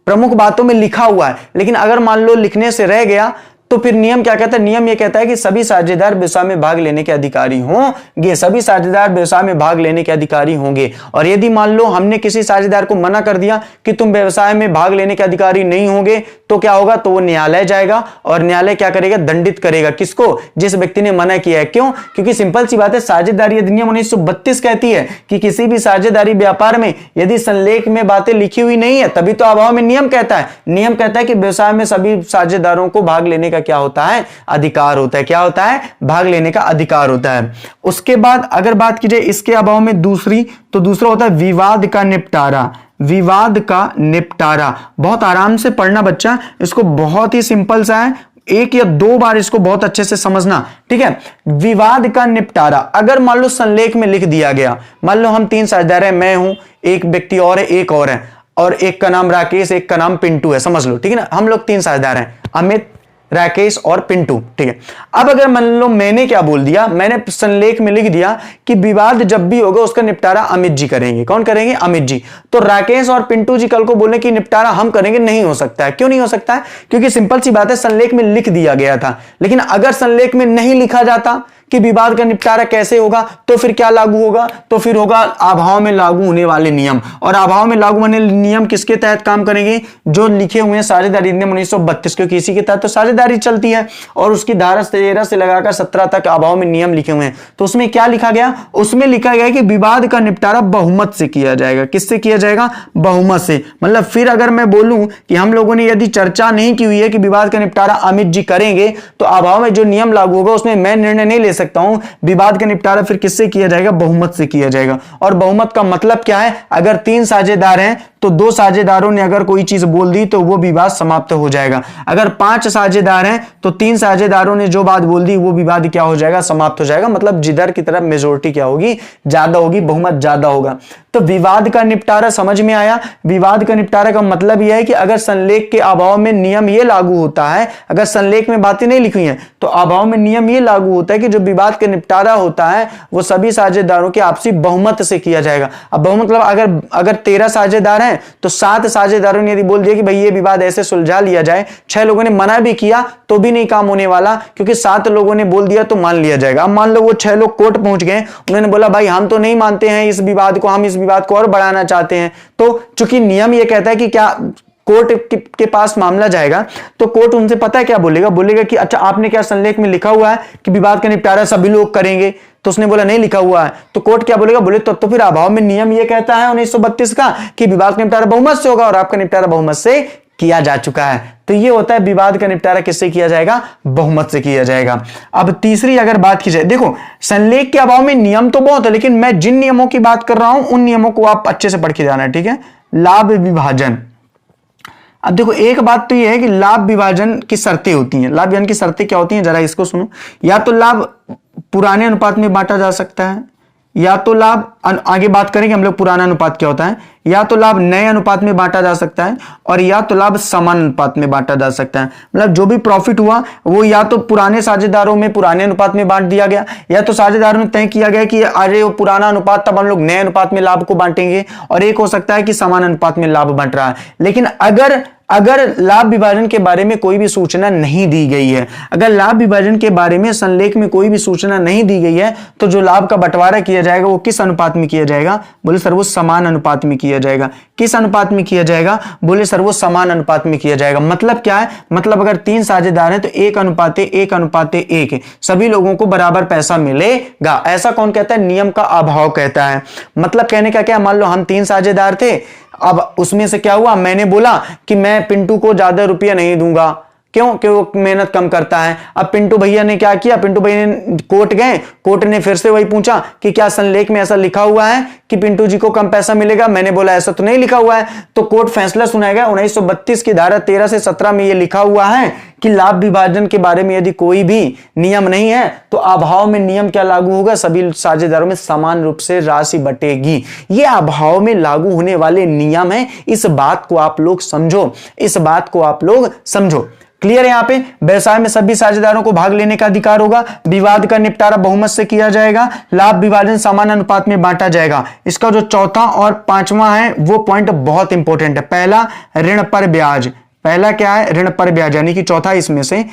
प्रमुख बातों में लिखा हुआ है। लेकिन अगर मान लो लिखने से रह गया तो फिर नियम क्या कहता है? नियम यह कहता है कि सभी साझेदार व्यवसाय में भाग लेने के अधिकारी होंगे, सभी साझेदार व्यवसाय में भाग लेने के अधिकारी होंगे। और यदि मान लो हमने किसी साझेदार को मना कर दिया कि तुम व्यवसाय में भाग लेने के अधिकारी नहीं होंगे, तो क्या होगा? तो वो न्यायालय जाएगा और न्यायालय क्या करेगा? दंडित करेगा। किसको? जिस व्यक्ति ने मना किया है। क्यों? क्योंकि सिंपल सी बात है, साझेदारी अधिनियम 1932 कहती है कि किसी भी साझेदारी व्यापार में यदि संलेख में बातें लिखी हुई नहीं है, तभी तो अभाव में नियम कहता है। नियम कहता है कि व्यवसाय में सभी साझेदारों को भाग लेने का क्या होता है? अधिकार होता है। क्या होता है? भाग लेने का अधिकार होता है। उसके बाद अगर बात की जाए इसके अभाव में दूसरी, तो दूसरा होता है विवाद का निपटारा। विवाद का निपटारा बहुत आराम से पढ़ना बच्चा, इसको बहुत ही सिंपल सा है, 1 या 2 बार इसको बहुत अच्छे से समझना। ठीक है, विवाद का निपटारा अगर मान लो संलेख में लिख दिया गया, मान लो हम 3 साझेदार हैं, मैं हूं, एक व्यक्ति और है, एक और है, और एक का नाम राकेश, एक का नाम पिंटू है, समझ लो। ठीक है ना, हम लोग 3 साझेदार हैं, अमित, राकेश और पिंटू। ठीक है, अब अगर मान लो मैंने क्या बोल दिया, मैंने संलेख में लिख दिया कि विवाद जब भी होगा उसका निपटारा अमित जी करेंगे। कौन करेंगे? अमित जी। तो राकेश और पिंटू जी कल को बोले कि निपटारा हम करेंगे, नहीं हो सकता है। क्यों नहीं हो सकता है? क्योंकि सिंपल सी बात है, संलेख में लिख दिया गया था। लेकिन अगर संलेख में नहीं लिखा जाता कि विवाद का निपटारा कैसे होगा, तो फिर क्या लागू होगा? तो फिर होगा अभाव में लागू होने वाले नियम। और अभाव में लागू होने नियम किसके तहत काम करेंगे? जो लिखे हुए हैं साझेदारी अधिनियम 1932, क्योंकि इसी के तहत तो साझेदारी चलती है। और उसकी धारा 13 से लगाकर 17 तक अभाव में नियम लिखे हुए हैं। तो उसमें क्या लिखा गया? उसमें लिखा गया कि विवाद का निपटारा बहुमत से किया जाएगा। किससे किया जाएगा? बहुमत से। मतलब फिर अगर मैं बोलूं कि हम लोगों ने यदि चर्चा नहीं की हुई है कि विवाद का निपटारा अमित जी करेंगे, तो अभाव में जो नियम लागू होगा उसमें मैं निर्णय नहीं ले सकता हूं। विवाद का निपटारा फिर किससे किया जाएगा? बहुमत से किया जाएगा। और बहुमत का मतलब क्या है? अगर 3 साझेदार हैं तो 2 साझेदारों ने अगर कोई चीज बोल दी तो वो विवाद समाप्त हो जाएगा। अगर 5 साझेदार हैं तो 3 साझेदारों ने जो बात बोल दी वो विवाद क्या हो जाएगा? समाप्त हो जाएगा। मतलब जिधर की तरफ मेजोरिटी क्या होगी? ज्यादा होगी, बहुमत ज्यादा होगा। तो विवाद का निपटारा समझ में आया। विवाद का निपटारा का मतलब यह है कि अगर संलेख के अभाव में नियम ये लागू होता है, अगर संलेख में बातें नहीं लिखी हैं तो अभाव में नियम ये लागू होता है कि जो विवाद का निपटारा होता है वो सभी साझेदारों के आपसी बहुमत से किया जाएगा। अब बहुमत मतलब अगर 13 साझेदार हैं है तो 7 साझेदारों ने यदि बोल दिया कि भाई ये विवाद ऐसे सुलझा लिया जाए, 6 लोगों ने मना भी किया तो भी नहीं काम होने वाला, क्योंकि 7 लोगों ने बोल दिया तो मान लिया जाएगा। अब मान लो वो 6 लोग कोर्ट पहुंच गए, उन्होंने बोला भाई हम तो नहीं मानते हैं इस विवाद को, हम इस विवाद को और बढ़ाना चाहते हैं। तो चूंकि नियम ये कहता है कि क्या कोर्ट के पास मामला जाएगा तो कोर्ट उनसे पता है क्या बोलेगा, बोलेगा कि अच्छा आपने क्या संलेख में लिखा हुआ है कि विवाद का निपटारा सभी लोग करेंगे, तो उसने बोला नहीं लिखा हुआ है, तो कोर्ट क्या बोलेगा, बोले तो फिर अभाव में नियम ये कहता है 1932 का कि विवाद का निपटारा बहुमत से होगा और आपका निपटारा बहुमत से किया जा चुका है। तो ये होता है विवाद का निपटारा किससे किया जाएगा, बहुमत से किया जाएगा। अब तीसरी अगर बात की जाए, देखो संलेख के अभाव में नियम तो बहुत है, लेकिन मैं जिन नियमों की बात कर रहा हूं उन नियमों को आप अच्छे से पढ़ के जाना है, ठीक है। लाभ विभाजन, अब देखो एक बात तो ये है कि लाभ विभाजन की शर्तें होती हैं। लाभ विभाजन की शर्तें क्या होती हैं, जरा इसको सुनो। या तो लाभ पुराने अनुपात में बांटा जा सकता है, या तो लाभ, आगे बात करेंगे हम लोग पुराना अनुपात क्या होता है, या तो लाभ नए अनुपात में बांटा जा सकता है, और या तो लाभ समान अनुपात में बांटा जा सकता है। मतलब जो भी प्रॉफिट हुआ वो या तो पुराने साझेदारों में पुराने अनुपात में बांट दिया गया, या तो साझेदारों में तय किया गया कि अरे वो पुराना अनुपात, तब हम लोग नए अनुपात में लाभ को बांटेंगे, और एक हो सकता है कि समान अनुपात में लाभ बांट रहा है। लेकिन अगर लाभ विभाजन के बारे में कोई भी सूचना नहीं दी गई है, अगर लाभ विभाजन के बारे में संलेख में कोई भी सूचना नहीं दी गई है, तो जो लाभ का बंटवारा किया जाएगा वो किस अनुपात में किया जाएगा, बोले सर वो समान अनुपात में किया जाएगा। किस अनुपात में किया जाएगा, बोले सर वो समान अनुपात में किया जाएगा। मतलब क्या है, मतलब अगर 3 साझेदार हैं तो 1:1:1, सभी लोगों को बराबर पैसा मिलेगा। ऐसा कौन कहता है, नियम का अभाव कहता है। मतलब कहने का क्या, मान लो हम 3 साझेदार थे, अब उसमें से क्या हुआ, मैंने बोला कि मैं पिंटू को ज्यादा रुपया नहीं दूंगा, क्यों, कि वो मेहनत कम करता है। अब पिंटू भैया ने क्या किया, पिंटू भैया ने कोर्ट गए, कोर्ट ने फिर से वही पूछा कि क्या संलेख में ऐसा लिखा हुआ है कि पिंटू जी को कम पैसा मिलेगा। मैंने बोला ऐसा तो नहीं लिखा हुआ है, तो कोर्ट फैसला सुनाएगा। 1932 की धारा 13 से 17 में यह लिखा हुआ है कि लाभ विभाजन के बारे में यदि कोई भी नियम नहीं है तो अभाव में नियम क्या लागू होगा, सभी साझेदारों में समान रूप से राशि बटेगी। ये अभाव में लागू होने वाले नियम है, इस बात को आप लोग समझो, इस बात को आप लोग समझो। क्लियर है। यहाँ पे व्यवसाय में सभी साझेदारों को भाग लेने का अधिकार होगा, विवाद का निपटारा बहुमत से किया जाएगा, लाभ विभाजन समान अनुपात में बांटा जाएगा। इसका जो चौथा और पांचवा है वो पॉइंट बहुत इंपॉर्टेंट है। पहला ऋण पर ब्याज, पहला क्या है, ऋण पर ब्याज, यानी कि चौथा इसमें से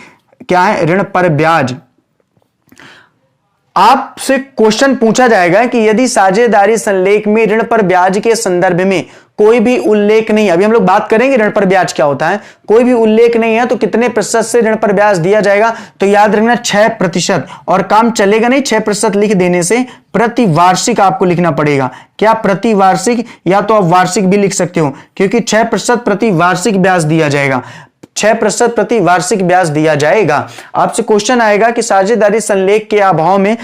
क्या है, ऋण पर ब्याज। आपसे क्वेश्चन पूछा जाएगा कि यदि साझेदारी संलेख में ऋण पर ब्याज के संदर्भ में कोई भी उल्लेख नहीं, अभी हम लोग बात करेंगे ऋण पर ब्याज क्या होता है, कोई भी उल्लेख नहीं है तो कितने प्रतिशत से ऋण पर ब्याज दिया जाएगा, तो याद रखना 6%। और काम चलेगा नहीं 6% लिख देने से, प्रति वार्षिक आपको लिखना पड़ेगा। क्या, प्रति वार्षिक, या तो आप वार्षिक भी लिख सकते हो, क्योंकि 6% प्रति वार्षिक ब्याज दिया जाएगा, 6% प्रति वार्षिक ब्याज दिया जाएगा। आपसे क्वेश्चन आएगा कि साझेदारी संलेख के अभाव में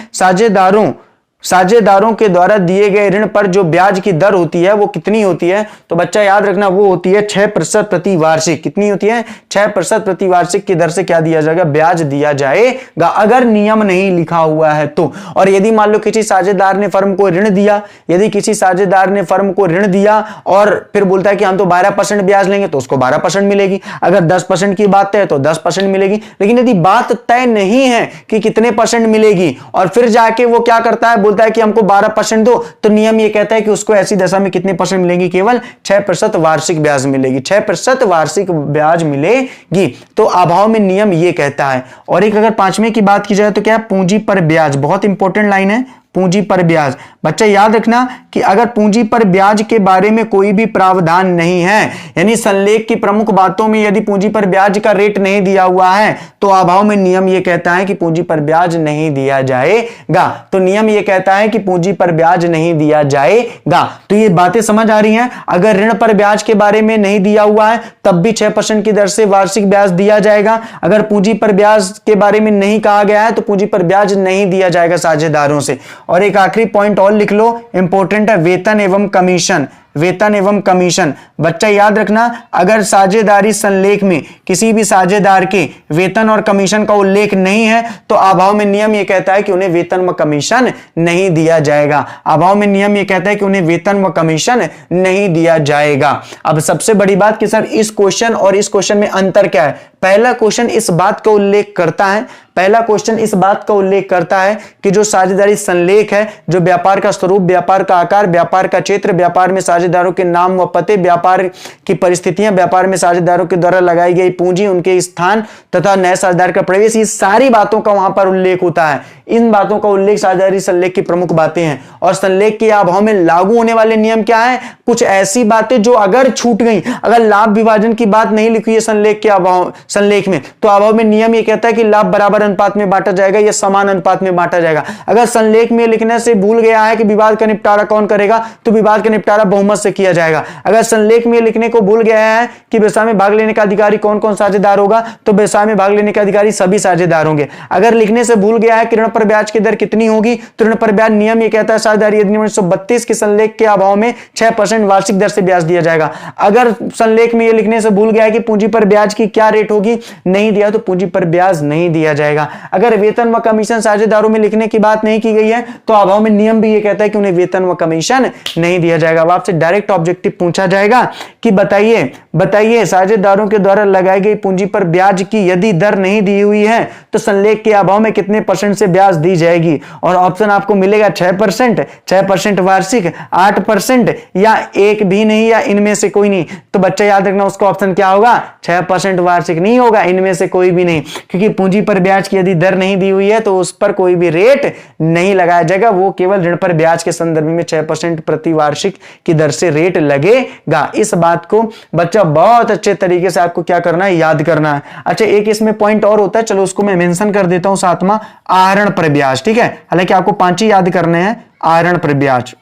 साझेदारों के द्वारा दिए गए ऋण पर जो ब्याज की दर होती है वो कितनी होती है, तो बच्चा याद रखना वो होती है 6% प्रति वार्षिक। कितनी होती है, 6% प्रति वार्षिक की दर से क्या दिया जाएगा, ब्याज दिया जाएगा, अगर नियम नहीं लिखा हुआ है तो। और यदि मान लो किसी साझेदार ने फर्म को ऋण दिया, यदि किसी साझेदार ने फर्म को ऋण दिया और फिर बोलता है कि हम तो 12% ब्याज लेंगे, तो उसको 12% मिलेगी। अगर 10% की बात है तो 10% मिलेगी। लेकिन यदि बात तय नहीं है कि कितने परसेंट मिलेगी और फिर जाके वो क्या करता है, बोलता है कि हमको 12% दो, तो नियम ये कहता है कि उसको ऐसी दशा में कितने परसेंट मिलेंगी, केवल 6% वार्षिक ब्याज मिलेगी, 6% वार्षिक ब्याज मिलेगी। तो अभाव में नियम ये कहता है। और एक अगर पांचवें की बात की जाए तो क्या है, पूंजी पर ब्याज, बहुत इंपॉर्टेंट लाइन है, पूंजी पर ब्याज। बच्चा याद रखना कि अगर पूंजी पर ब्याज के बारे में कोई भी प्रावधान नहीं है, यानी संलेख की प्रमुख बातों में यदि पूंजी पर ब्याज का रेट नहीं दिया हुआ है, तो अभाव में नियम यह कहता है कि पूंजी पर ब्याज नहीं दिया जाएगा। तो नियम यह कहता है कि पूंजी पर ब्याज नहीं दिया जाएगा। तो ये बातें समझ आ रही हैं। अगर ऋण पर ब्याज के बारे में नहीं दिया हुआ है तब भी 6% की दर से वार्षिक ब्याज दिया जाएगा। अगर पूंजी पर ब्याज के बारे में नहीं कहा गया है तो पूंजी पर ब्याज नहीं दिया जाएगा साझेदारों से। और एक आखिरी पॉइंट और लिख लो, इंपॉर्टेंट है, वेतन एवं कमीशन। वेतन एवं कमीशन, बच्चा याद रखना, अगर साझेदारी संलेख में किसी भी साझेदार के वेतन और कमीशन का उल्लेख नहीं है तो अभाव में नियम यह कहता है कि उन्हें वेतन व कमीशन नहीं दिया जाएगा। अभाव में नियम यह कहता है कि उन्हें वेतन व कमीशन नहीं दिया जाएगा। अब सबसे बड़ी बात कि सर इस क्वेश्चन और इस क्वेश्चन में अंतर क्या है। पहला क्वेश्चन इस बात का उल्लेख करता है, पहला क्वेश्चन इस बात का उल्लेख करता है कि जो साझेदारी संलेख है, जो व्यापार का स्वरूप, व्यापार का आकार, व्यापार का क्षेत्र, व्यापार में साझेदारों के नाम व पते, व्यापार की परिस्थितियां, व्यापार में साझेदारों के द्वारा लगाई गई पूंजी, उनके स्थान तथा नए साझेदार का प्रवेश, ये सारी बातों का वहां पर उल्लेख होता है। इन बातों का उल्लेख साझेदारी संलेख की प्रमुख बातें हैं। और संलेख के अभाव में लागू होने वाले नियम क्या है? कुछ ऐसी बातें जो अगर छूट गई, अगर लाभ विभाजन की बात नहीं लिखी है संलेख के अभाव, संलेख में, तो अभाव में नियम ये कहता है कि लाभ बराबर अनुपात में बांटा जाएगा या समान अनुपात में बांटा जाएगा। अगर संलेख में लिखने से भूल गया है कि विवाद का निपटारा कौन करेगा, तो विवाद का निपटारा बहुमत से किया जाएगा। अगर संलेख में लिखने को भूल गया है कि व्यवसाय में भाग लेने का अधिकारी कौन कौन साझेदार होगा, तो व्यवसाय में भाग लेने के अधिकारी सभी साझेदार होंगे। अगर लिखने से भूल गया है कि ऋण पर ब्याज की दर कितनी होगी, तो ऋण पर ब्याज नियम ये कहता है साझेदारी अधिनियम 1932 के संलेख के अभाव में 6% वार्षिक दर से ब्याज दिया जाएगा। अगर संलेख में ये लिखने से भूल गया है कि पूंजी पर ब्याज की क्या रेट होगी, नहीं दिया तो पूंजी पर ब्याज नहीं दिया जाएगा। अगर वेतन व कमीशन साझेदारों में लिखने की बात नहीं की गई है, तो अभाव में नियम भी ये कहता है कि उन्हें वेतन व कमीशन नहीं दिया जाएगा। अब आपसे डायरेक्ट ऑब्जेक्टिव पूछा जाएगा कि बताइए साझेदारों के द्वारा लगाई गई पूंजी पर ब्याज की यदि दर नहीं दी हुई है, तो संलेख के अभाव में कितने % से ब्याज दी जाएगी? और ऑप्शन आपको मिलेगा 6% वार्षिक, 8% या एक भी नहीं, या इनमें से कोई नहीं। तो बच्चा याद रखना, उसका ऑप्शन क्या होगा? 6% वार्षिक नहीं होगा, इनमें से कोई भी नहीं, क्योंकि पूंजी पर ब्याज की यदि दर नहीं दी हुई है तो उस पर कोई भी रेट नहीं लगाया जाएगा। वो केवल ऋण पर ब्याज के संदर्भ में 6% प्रति वार्षिक की दर से रेट लगेगा। इस बात को बच्चा बहुत अच्छे तरीके से आपको क्या करना है? याद करना है। अच्छा, एक इसमें पॉइंट और होता है, चलो उसको मैं मेंशन कर देता हूं, सातवां आहरण पर ब्याज। ठीक है, हालांकि आपको 5 ही याद करने हैं। आहरण पर ब्याज,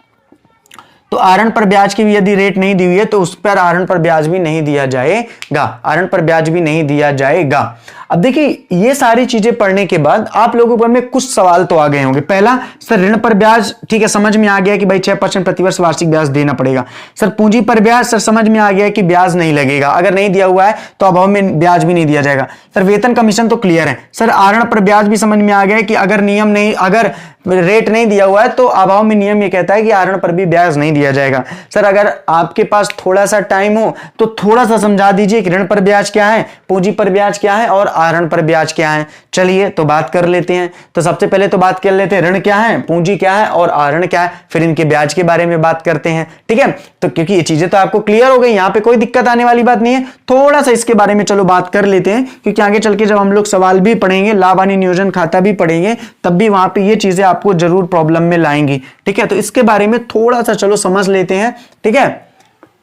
तो आहरण पर ब्याज की भी यदि रेट नहीं दी हुई है तो उस पर आहरण पर ब्याज भी नहीं दिया जाएगा, आहरण पर ब्याज भी नहीं दिया जाएगा। अब देखिए, ये सारी चीजें पढ़ने के बाद आप लोगों पर में कुछ सवाल तो आ गए होंगे। पहला, सर ऋण पर ब्याज ठीक है, समझ में आ गया कि भाई 6% प्रतिवर्ष वार्षिक ब्याज देना पड़ेगा। सर पूंजी पर ब्याज, सर समझ में आ गया कि ब्याज नहीं लगेगा, अगर नहीं दिया हुआ है तो अभाव में ब्याज भी नहीं दिया जाएगा। सर वेतन कमीशन तो क्लियर है। सर आहरण पर ब्याज भी समझ में आ गया कि अगर नियम नहीं, अगर रेट नहीं दिया हुआ है तो अभाव में नियम ये कहता है कि आहरण पर भी ब्याज नहीं दिया जाएगा। सर अगर आपके पास थोड़ा सा टाइम हो तो थोड़ा सा समझा दीजिए कि ऋण पर ब्याज क्या है, पूंजी पर ब्याज क्या है और आहरण पर ब्याज क्या है। चलिए तो बात कर लेते हैं। तो सबसे पहले तो बात कर लेते हैं ऋण क्या है, पूंजी क्या है और आहरण क्या है, फिर इनके ब्याज के बारे में बात करते हैं। ठीक है, तो क्योंकि ये चीजें तो आपको क्लियर हो गई, यहां पे कोई दिक्कत आने वाली बात नहीं है। थोड़ा सा इसके बारे में चलो बात कर लेते हैं, क्योंकि आगे चल के जब हम लोग सवाल भी पढ़ेंगे, लाभ हानि नियोजन खाता भी पढ़ेंगे, तब भी वहां पे ये चीजें आपको जरूर प्रॉब्लम में लाएंगी। ठीक है, तो इसके बारे में थोड़ा सा चलो समझ लेते हैं। ठीक है,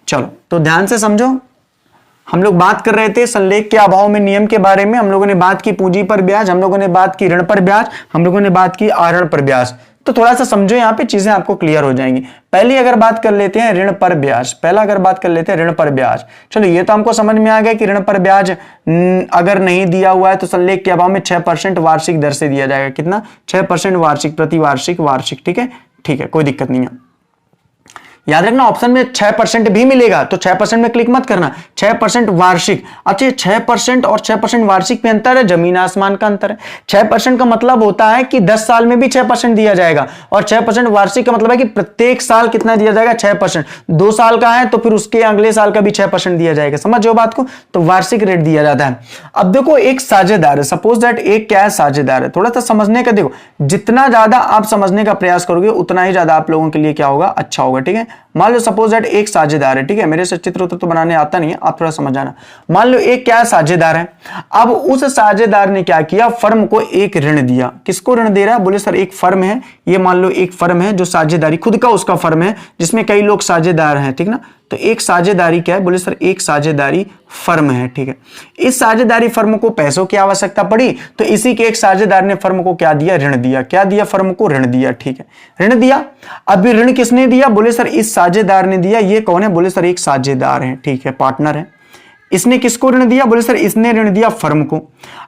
चलो तो ध्यान से समझो। हम लोग बात कर रहे थे संलेख के अभाव में नियम के बारे में, हम लोगों ने बात की पूंजी पर ब्याज, हम लोगों ने बात की ऋण पर ब्याज, हम लोगों ने बात की आहरण पर ब्याज। तो थोड़ा सा समझो, यहां पे चीजें आपको क्लियर हो जाएंगी। पहले अगर बात कर लेते हैं ऋण पर ब्याज, अगर बात कर लेते हैं ऋण पर ब्याज। चलो ये तो हमको समझ में आ गया कि ऋण पर ब्याज अगर नहीं दिया हुआ है तो संलेख के अभाव में 6% वार्षिक दर से दिया जाएगा। कितना? 6% वार्षिक, प्रति वार्षिक, वार्षिक। ठीक है, कोई दिक्कत नहीं है। याद रखना ऑप्शन में 6% भी मिलेगा, तो 6% में क्लिक मत करना, 6% वार्षिक। अच्छा 6% और 6% वार्षिक में अंतर है, जमीन आसमान का अंतर है। 6% का मतलब होता है कि 10 साल में भी 6% दिया जाएगा, और 6% वार्षिक का मतलब है कि प्रत्येक साल कितना दिया जाएगा? 6%। 2 साल का है तो फिर उसके अगले साल का भी 6% दिया जाएगा। समझो बात को, तो वार्षिक रेट दिया जाता है। अब देखो एक साझेदार है, सपोज दैट एक क्या है? साझेदार है। थोड़ा सा समझने का देखो, जितना ज्यादा आप समझने का प्रयास करोगे उतना ही ज्यादा आप लोगों के लिए क्या होगा? अच्छा होगा। ठीक है, मान लो सपोज दैट एक साझेदार है। ठीक है, मेरे से चित्र तो बनाने आता नहीं है, आप थोड़ा समझ आना। मान लो एक क्या साझेदार है, अब उस साझेदार ने क्या किया? फर्म को एक ऋण दिया। किसको ऋण दे रहा है? बोले सर एक फर्म है, ये मान लो एक फर्म है जो साझेदारी खुद का उसका फर्म है जिसमें कई लोग साझेदार हैं। ठीक ना, तो एक साझेदारी क्या है? बोले सर एक साझेदारी फर्म है। ठीक है, इस साझेदारी फर्म को पैसों की आवश्यकता पड़ी तो इसी के एक साझेदार ने फर्म को क्या दिया? ऋण दिया। क्या दिया? फर्म को ऋण दिया। ठीक है, ऋण दिया। अब ऋण किसने दिया? बोले सर इस साझेदार ने दिया। ये कौन है? बोले सर एक साझेदार है। ठीक है, पार्टनर है। इसने किसको ऋण दिया? बोले सर इसने ऋण दिया फर्म को।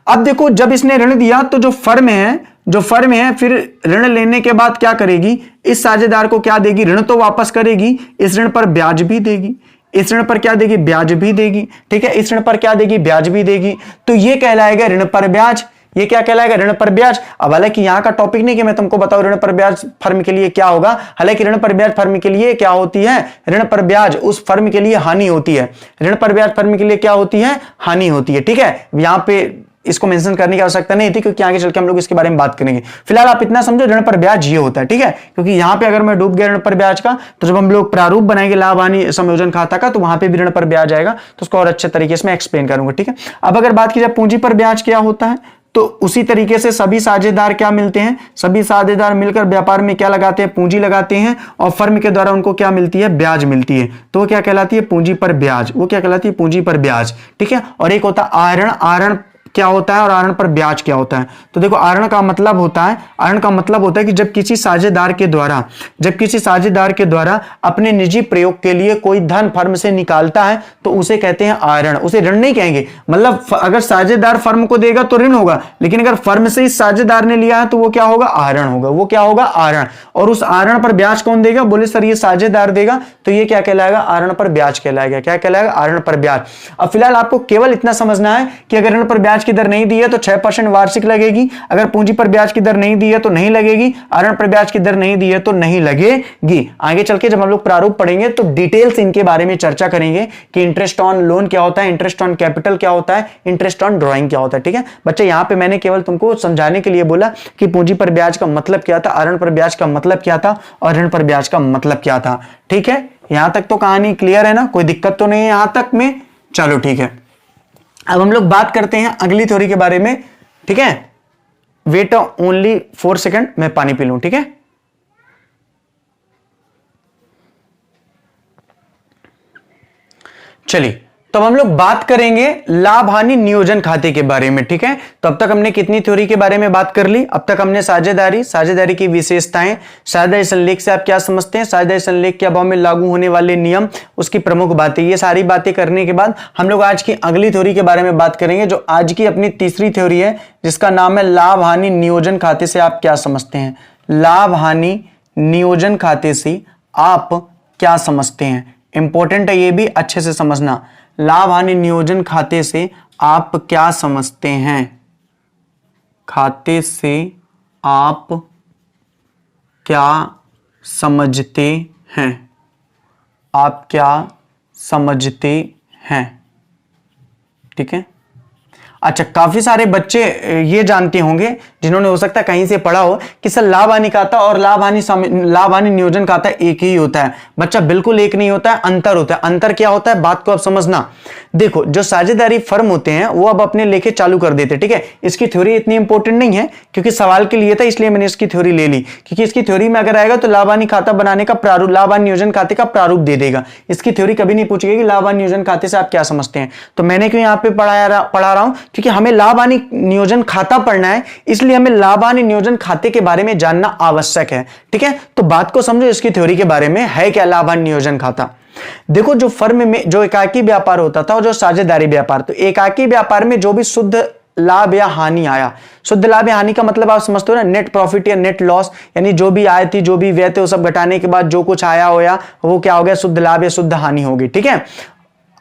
अब देखो जब इसने ऋण दिया तो जो फर्म है फिर ऋण लेने के बाद क्या करेगी? इस साझेदार को क्या देगी? ऋण तो वापस करेगी, इस ऋण पर ब्याज भी देगी, इस ऋण पर क्या देगी? ब्याज भी देगी। ठीक है, इस ऋण पर क्या देगी? ब्याज भी देगी। तो ये कहलाएगा ऋण पर ब्याज। ये क्या कहलाएगा? ऋण पर ब्याज। अब हालांकि यहां का टॉपिक नहीं कि मैं तुमको बताऊं ऋण पर ब्याज फर्म के लिए क्या होगा, हालांकि ऋण पर ब्याज फर्म के लिए क्या होती है? ऋण पर ब्याज उस फर्म के लिए हानि होती है। ऋण पर ब्याज फर्म के लिए क्या होती है? हानि होती है। ठीक है, यहां पे इसको मेंशन करने की आवश्यकता नहीं थी, क्योंकि आगे चल के हम लोग इसके बारे में बात करेंगे। फिलहाल आप इतना समझो ऋण पर ब्याज ये होता है, ठीक है, क्योंकि यहां पे अगर मैं डूब गया ऋण पर ब्याज का, तो जब हम लोग प्रारूप बनाएंगे लाभ हानि समायोजन खाता का, तो वहां पे भी ऋण पर ब्याज आएगा, तो उसको और अच्छे तरीके से मैं एक्सप्लेन करूंगा, ठीक है। अब अगर बात की जाए पूंजी पर ब्याज क्या होता है, तो उसी तरीके से सभी साझेदार क्या मिलते हैं, सभी साझेदार मिलकर व्यापार में क्या लगाते हैं, पूंजी लगाते हैं, और फर्म के द्वारा उनको क्या मिलती है, ब्याज मिलती है, तो वो क्या कहलाती है, पूंजी पर ब्याज। वो क्या कहलाती है, पूंजी पर ब्याज, ठीक है। और एक होता है आहरण। आहरण क्या होता है और आहरण पर ब्याज क्या होता है, तो देखो आहरण का मतलब होता है कि जब किसी साझेदार के द्वारा अपने निजी प्रयोग के लिए कोई धन फर्म से निकालता है तो उसे कहते हैं आहरण, उसे ऋण नहीं कहेंगे। मतलब अगर साझेदार फर्म को देगा तो ऋण होगा, लेकिन अगर फर्म से इस साझेदार ने लिया है तो वो क्या होगा, आहरण होगा। वो क्या होगा, आहरण। और उस आहरण पर ब्याज कौन देगा, बोले सर ये साझेदार देगा, तो ये क्या कहलाएगा, आहरण पर ब्याज कहलाएगा। क्या कहलाएगा, आहरण पर ब्याज। अब फिलहाल आपको केवल इतना समझना है कि अगर ऋण पर ब्याज की दर नहीं दी है तो 6% वार्षिक लगेगी, अगर पूंजी पर ब्याज की दर नहीं दी है तो नहीं लगेगी, आहरण पर ब्याज की दर नहीं दी है तो नहीं लगेगी। आगे चल के जब हम लोग प्रारूप पढ़ेंगे तो डिटेल से इनके बारे में चर्चा करेंगे कि इंटरेस्ट ऑन लोन क्या होता है, इंटरेस्ट ऑन कैपिटल क्या होता है, इंटरेस्ट ऑन ड्राइंग क्या होता है, ठीक है बच्चे। यहां पे मैंने केवल तुमको समझाने के लिए बोला कि पूंजी पर ब्याज का मतलब क्या था, आहरण पर ब्याज का मतलब क्या था, और ऋण पर ब्याज का मतलब क्या था, ठीक है। यहां तक तो कहानी क्लियर है ना, कोई दिक्कत तो नहीं है यहां तक में, चलो ठीक है। अब हम लोग बात करते हैं अगली थ्योरी के बारे में, ठीक है। वेट ओनली 4 सेकंड, मैं पानी पी लूं, ठीक है। चलिए, तो हम लोग बात करेंगे लाभ हानि नियोजन खाते के बारे में, ठीक है। तो अब तक हमने कितनी थ्योरी के बारे में बात कर ली, अब तक हमने साझेदारी की विशेषताएं, साझेदारी संलेख से आप क्या समझते हैं, साझेदारी संलेख के अभाव में लागू होने वाले नियम, उसकी प्रमुख बातें, ये सारी बातें करने के बाद हम लोग आज की अगली थ्योरी के बारे में बात करेंगे, जो आज की अपनी तीसरी थ्योरी है, जिसका नाम है लाभ हानि नियोजन खाते से आप क्या समझते हैं। लाभ हानि नियोजन खाते से आप क्या समझते हैं, इंपॉर्टेंट है ये भी अच्छे से समझना। लाभ हानि नियोजन खाते से आप क्या समझते हैं, खाते से आप क्या समझते हैं, आप क्या समझते हैं, ठीक है। अच्छा, काफी सारे बच्चे ये जानते होंगे जिन्होंने हो सकता है कहीं से पढ़ा हो कि सर लाभ हानि खाता और लाभ हानि नियोजन खाता एक ही होता है। बच्चा बिल्कुल एक नहीं होता है, अंतर होता है। अंतर क्या होता है, बात को आप समझना। देखो, जो साझेदारी फर्म होते हैं वो अब अपने लेखे चालू कर देते, ठीक है। इसकी थ्योरी इतनी इंपॉर्टेंट नहीं है, क्योंकि सवाल के लिए था इसलिए मैंने इसकी थ्योरी ले ली, क्योंकि इसकी थ्योरी में अगर आएगा तो लाभ हानि खाता बनाने का प्रारूप, लाभ हानि नियोजन खाते का प्रारूप दे देगा। इसकी थ्योरी कभी नहीं पूछेगी कि लाभ हानि नियोजन खाते से आप क्या समझते हैं। तो मैंने क्यों यहाँ पे पढ़ा रहा हूं, क्योंकि हमें लाभ हानि नियोजन खाता पढ़ना है, इसलिए हमें लाभ हानि नियोजन खाते के बारे में जानना आवश्यक है, ठीक है। तो बात को समझो, इसकी थ्योरी के बारे में है क्या लाभ हानि नियोजन खाता। देखो, जो फर्म में जो एकाकी व्यापार होता था और जो साझेदारी व्यापार, तो एकाकी व्यापार में जो भी शुद्ध लाभ या हानि आया, शुद्ध लाभ या हानि का मतलब आप समझते हो ना, नेट प्रॉफिट या नेट लॉस, यानी जो भी आय थी, जो भी व्यय थे, वो सब घटाने के बाद जो कुछ आया होया वो क्या हो गया, शुद्ध लाभ या शुद्ध हानि होगी, ठीक है।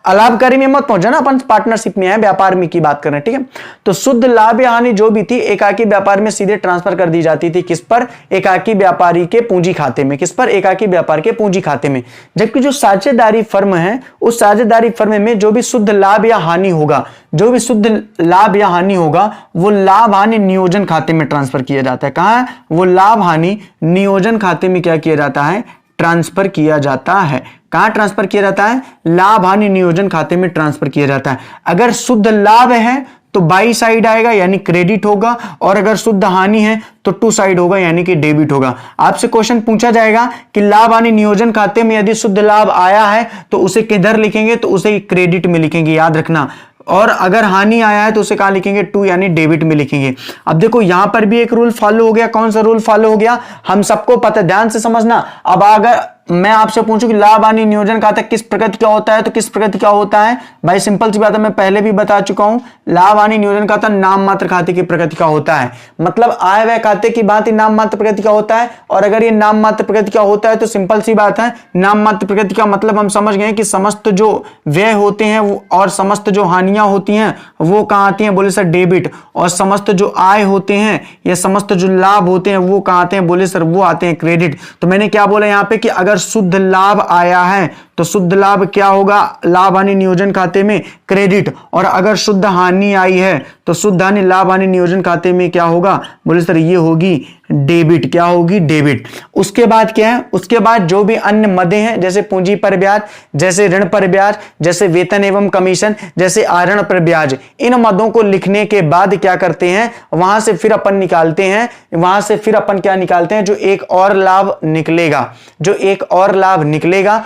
अलाभकारी में मत पहुंचना, अपन पार्टनरशिप में है, व्यापार में की बात कर रहे हैं, ठीक है। तो शुद्ध लाभ या हानि जो भी थी एकाकी व्यापार में सीधे ट्रांसफर कर दी जाती थी, किस पर, एकाकी व्यापारी के पूंजी खाते में, किस पर, एकाकी व्यापार के पूंजी खाते में। जबकि जो साझेदारी फर्म है, उस साझेदारी फर्म में जो भी शुद्ध लाभ या हानि होगा, जो भी शुद्ध लाभ या हानि होगा, वो लाभ हानि नियोजन खाते में ट्रांसफर किया जाता है। कहां, वो लाभ हानि नियोजन खाते में क्या किया जाता है, ट्रांसफर किया जाता है। कहां ट्रांसफर किया जाता है, लाभ हानि नियोजन खाते में ट्रांसफर किया जाता है। अगर शुद्ध लाभ है तो बाई साइड आएगा यानी क्रेडिट होगा, और अगर शुद्ध हानि है तो टू साइड होगा यानी कि डेबिट होगा। आपसे क्वेश्चन पूछा जाएगा कि लाभ हानि नियोजन खाते में यदि शुद्ध लाभ आया है तो उसे किधर लिखेंगे, तो उसे क्रेडिट में लिखेंगे, याद रखना। और अगर हानि आया है तो उसे कहां लिखेंगे, टू यानी डेबिट में लिखेंगे। अब देखो, यहां पर भी एक रूल फॉलो हो गया। कौन सा रूल फॉलो हो गया, हम सबको पता है, ध्यान से समझना। अब अगर मैं आपसे पूछूं कि लाभ हानि नियोजन खाता किस प्रकृति का होता है, तो किस प्रकृति का होता है, भाई सिंपल सी बात है, मैं पहले भी बता चुका हूं, लाभ हानि नियोजन खाता नाम मात्र खाते की प्रकृति का होता है। मतलब आय व्यय खाते की बात ही नाम मात्र प्रकृति का होता है, और अगर ये नाम मात्र प्रकृति का होता है तो सिंपल सी बात है, नाम मात्र प्रकृति का मतलब हम समझ गए कि समस्त जो व्यय होते हैं और समस्त जो हानियां होती हैं वो कहां आती हैं, बोले सर डेबिट, और समस्त जो आय होते हैं या समस्त जो लाभ होते हैं वो कहां आते हैं, बोले सर वो आते हैं क्रेडिट। तो मैंने क्या बोला यहाँ पे कि अगर शुद्ध लाभ आया है तो शुद्ध लाभ क्या होगा, लाभ हानि नियोजन खाते में क्रेडिट, और अगर शुद्ध हानि आई है तो शुद्ध हानि लाभ हानि नियोजन खाते में क्या होगा, बोले सर ये होगी डेबिट। क्या होगी, डेबिट। उसके बाद क्या है, उसके बाद जो भी अन्य मदें हैं जैसे पूंजी पर ब्याज, जैसे ऋण पर ब्याज, जैसे वेतन एवं कमीशन, जैसे आहरण पर ब्याज, इन मदों को लिखने के बाद क्या करते हैं, वहां से फिर अपन निकालते हैं, वहां से फिर अपन क्या निकालते हैं, जो एक और लाभ निकलेगा, जो एक और लाभ निकलेगा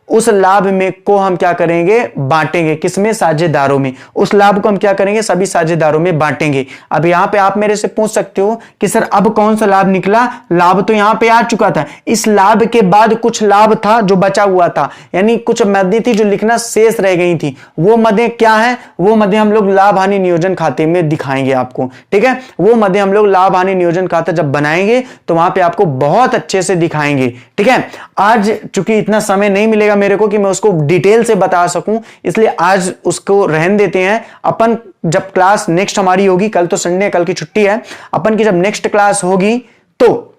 उस लाभ में को हम क्या करेंगे, बांटेंगे। किसमें, साझेदारों में। उस लाभ को हम क्या करेंगे, सभी साझेदारों में बांटेंगे। अब यहां पे आप मेरे से पूछ सकते हो कि सर अब कौन सा लाभ निकला, लाभ तो यहां पे आ चुका था, इस लाभ के बाद कुछ लाभ था जो बचा हुआ था, यानी कुछ मदें थी जो लिखना शेष रह गई थी। वो मदें क्या है, वो मदें हम लोग लाभ हानि नियोजन खाते में दिखाएंगे आपको। ठीक है, वो मदें हम लोग लाभ हानि नियोजन खाता जब बनाएंगे तो वहां पे आपको बहुत अच्छे से दिखाएंगे। ठीक है, आज चूंकि इतना समय नहीं मिलेगा मेरे को कि मैं उसको डिटेल से बता सकूं, इसलिए आज उसको रहन देते हैं। अपन जब क्लास नेक्स्ट हमारी होगी, कल तो संडे, कल की छुट्टी है, अपन की जब नेक्स्ट क्लास होगी तो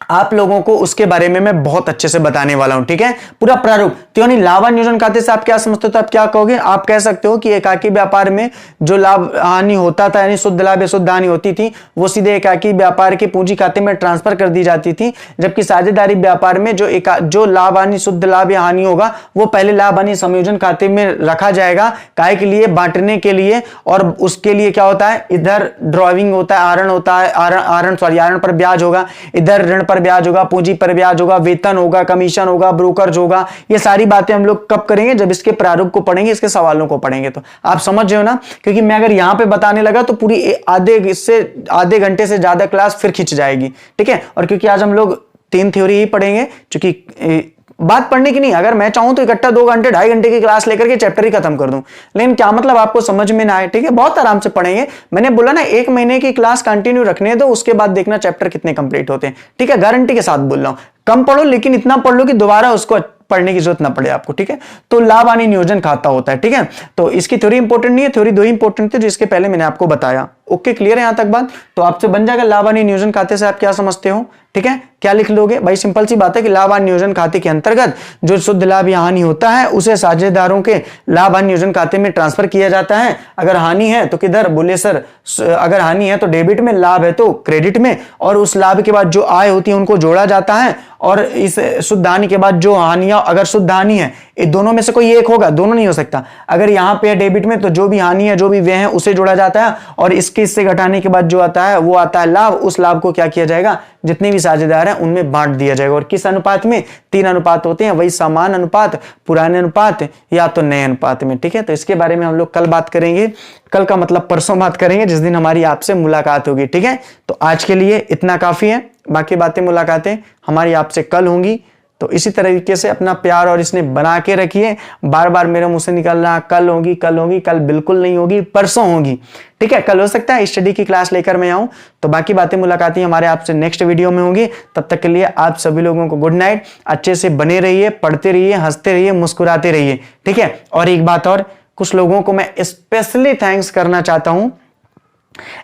आप लोगों को उसके बारे में मैं बहुत अच्छे से बताने वाला हूं। ठीक है, पूरा प्रारूप। तो यानी लाभ नियोजन खाते से आप क्या समझते हो, तो आप क्या कहोगे, आप कह सकते हो कि एकाकी व्यापार में जो लाभ हानि होता था, यानी शुद्ध लाभ या शुद्ध हानि होती थी, वो सीधे एकाकी व्यापार के पूंजी खाते में ट्रांसफर कर दी जाती थी, जबकि साझेदारी व्यापार में जो लाभ हानि, शुद्ध लाभ या हानि होगा, वो पहले लाभ हानि संयोजन खाते में रखा जाएगा, काय के लिए, बांटने के लिए। और उसके लिए क्या होता है, इधर ड्रॉइंग होता है, आहरण होता है, आहरण पर ब्याज होगा, इधर ऋण पर ब्याज होगा, पूंजी पर ब्याज होगा, वेतन होगा, कमीशन होगा, ब्रोकर्स होगा। ये सारी बातें हम लोग कब करेंगे, जब इसके प्रारूप को पढ़ेंगे, इसके सवालों को पढ़ेंगे। तो आप समझ रहे हो ना, क्योंकि मैं अगर यहां पे बताने लगा तो पूरी आधे घंटे से ज्यादा क्लास फिर खिंच जाएगी। ठीक है, और क्योंकि आज हम लोग 3 थ्योरी ही पढ़ेंगे, क्योंकि बात पढ़ने की नहीं, अगर मैं चाहूं तो इकट्ठा 2 घंटे 2.5 घंटे की क्लास लेकर के चैप्टर ही खत्म कर दूं, लेकिन क्या मतलब आपको समझ में ना आए। ठीक है, बहुत आराम से पढ़ेंगे। मैंने बोला ना 1 महीने की क्लास कंटिन्यू रखने दो, उसके बाद देखना चैप्टर कितने कंप्लीट होते हैं। ठीक है, गारंटी के साथ बोल रहा हूं, कम पढ़ो लेकिन इतना पढ़ लो कि दोबारा उसको पढ़ने की जरूरत ना पड़े आपको। ठीक है, तो लाभ हानि नियोजन खाता होता है। ठीक है, तो इसकी थ्योरी इंपॉर्टेंट नहीं है, थ्योरी 2 ही इंपॉर्टेंट थी जिसके पहले मैंने आपको बताया। ओके, क्लियर है यहां तक बात। तो आपसे बन जाएगा लाभ हानि नियोजन खाते से आप क्या समझते हो। ठीक है, क्या लिख लोगे भाई, सिंपल सी बात है कि लाभ हानि नियोजन खाते के अंतर्गत जो शुद्ध लाभ या हानि होता है उसे साझेदारों के लाभ हानि नियोजन खाते में ट्रांसफर किया जाता है। अगर हानि है तो किधर, बोले सर अगर हानि है तो डेबिट में, लाभ है तो क्रेडिट में, और उस लाभ के बाद जो आय होती है उनको जोड़ा जाता है, और इस शुद्ध हानि के बाद जो हानियां, अगर शुद्ध हानि है, ये दोनों में से कोई एक होगा, दोनों नहीं हो सकता। अगर यहां पे है डेबिट में तो जो भी हानि है, जो भी व्यय है उसे जोड़ा जाता है, और इसके हिस्से घटाने के बाद जो आता है वो आता है लाभ। उस लाभ को क्या किया जाएगा, जितने भी साझेदार हैं उनमें बांट दिया जाएगा। और किस अनुपात में, 3 अनुपात होते हैं, वही समान अनुपात, पुराने अनुपात या तो नए अनुपात में। ठीक है, तो इसके बारे में हम लोग कल बात करेंगे। कल का मतलब परसों बात करेंगे, जिस दिन हमारी आपसे मुलाकात होगी। ठीक है, तो आज के लिए इतना काफी है, बाकी बातें, मुलाकातें हमारी आपसे कल होंगी। तो इसी तरीके से अपना प्यार और इसने बना के रखिए। बार बार मेरे मुंह से निकल रहा कल होगी कल होगी, कल बिल्कुल नहीं होगी, परसों होगी। ठीक है, कल हो सकता है स्टडी की क्लास लेकर मैं आऊं। तो बाकी बातें, मुलाकातें हमारे आपसे नेक्स्ट वीडियो में होंगी। तब तक के लिए आप सभी लोगों को गुड नाइट। अच्छे से बने रहिए, पढ़ते रहिए, हंसते रहिए, मुस्कुराते रहिए। ठीक है, और एक बात और, कुछ लोगों को मैं स्पेशली थैंक्स करना चाहता हूं।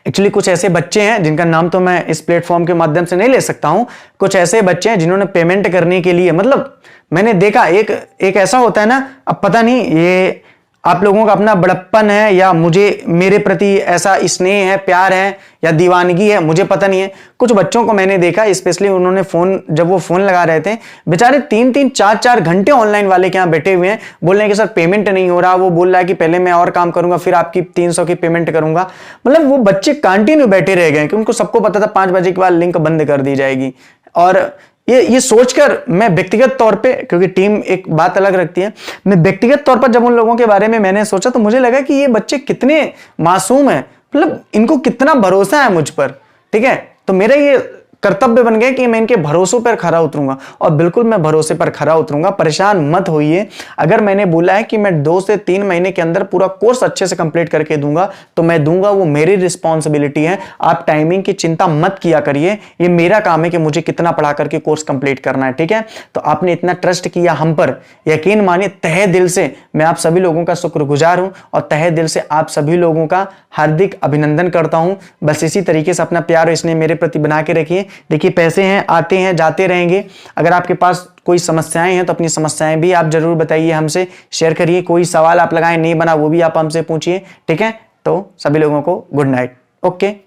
एक्चुअली कुछ ऐसे बच्चे हैं जिनका नाम तो मैं इस प्लेटफॉर्म के माध्यम से नहीं ले सकता हूं। कुछ ऐसे बच्चे हैं जिन्होंने पेमेंट करने के लिए, मतलब मैंने देखा एक ऐसा होता है ना, अब पता नहीं ये आप लोगों का अपना बड़प्पन है या मुझे मेरे प्रति ऐसा स्नेह है, प्यार है या दीवानगी है, मुझे पता नहीं है। कुछ बच्चों को मैंने देखा, स्पेशली उन्होंने जब वो फोन लगा रहे थे, बेचारे 3-3 4-4 घंटे ऑनलाइन वाले के यहाँ बैठे हुए हैं, बोल रहे हैं कि सर पेमेंट नहीं हो रहा। वो बोल रहा है कि पहले मैं और काम करूंगा फिर आपकी 300 की पेमेंट करूंगा। मतलब वो बच्चे कंटिन्यू बैठे रह गए, क्योंकि उनको सबको पता था 5 बजे के बाद लिंक बंद कर दी जाएगी। और ये सोचकर मैं व्यक्तिगत तौर पे, क्योंकि टीम एक बात अलग रखती है, मैं व्यक्तिगत तौर पर जब उन लोगों के बारे में मैंने सोचा तो मुझे लगा कि ये बच्चे कितने मासूम हैं, मतलब इनको कितना भरोसा है मुझ पर। ठीक है, तो मेरा ये कर्तव्य बन गया कि मैं इनके भरोसों पर खरा उतरूंगा, और बिल्कुल मैं भरोसे पर खरा उतरूंगा। परेशान मत होइए। अगर मैंने बोला है कि मैं 2 से 3 महीने के अंदर पूरा कोर्स अच्छे से कंप्लीट करके दूंगा तो मैं दूंगा, वो मेरी रिस्पॉन्सिबिलिटी है। आप टाइमिंग की चिंता मत किया करिए, ये मेरा काम है कि मुझे कितना पढ़ा करके कोर्स कंप्लीट करना है। ठीक है, तो आपने इतना ट्रस्ट किया हम पर, यकीन मानिए तहे दिल से मैं आप सभी लोगों का शुक्रगुजार हूं, और तहे दिल से आप सभी लोगों का हार्दिक अभिनंदन करता हूं। बस इसी तरीके से अपना प्यार इसने मेरे प्रति बना के रखिए। देखिए पैसे हैं, आते हैं जाते रहेंगे। अगर आपके पास कोई समस्याएं हैं तो अपनी समस्याएं भी आप जरूर बताइए, हमसे शेयर करिए। कोई सवाल आप लगाएं नहीं बना वो भी आप हमसे पूछिए, ठीक है। तो सभी लोगों को गुड नाइट। ओके।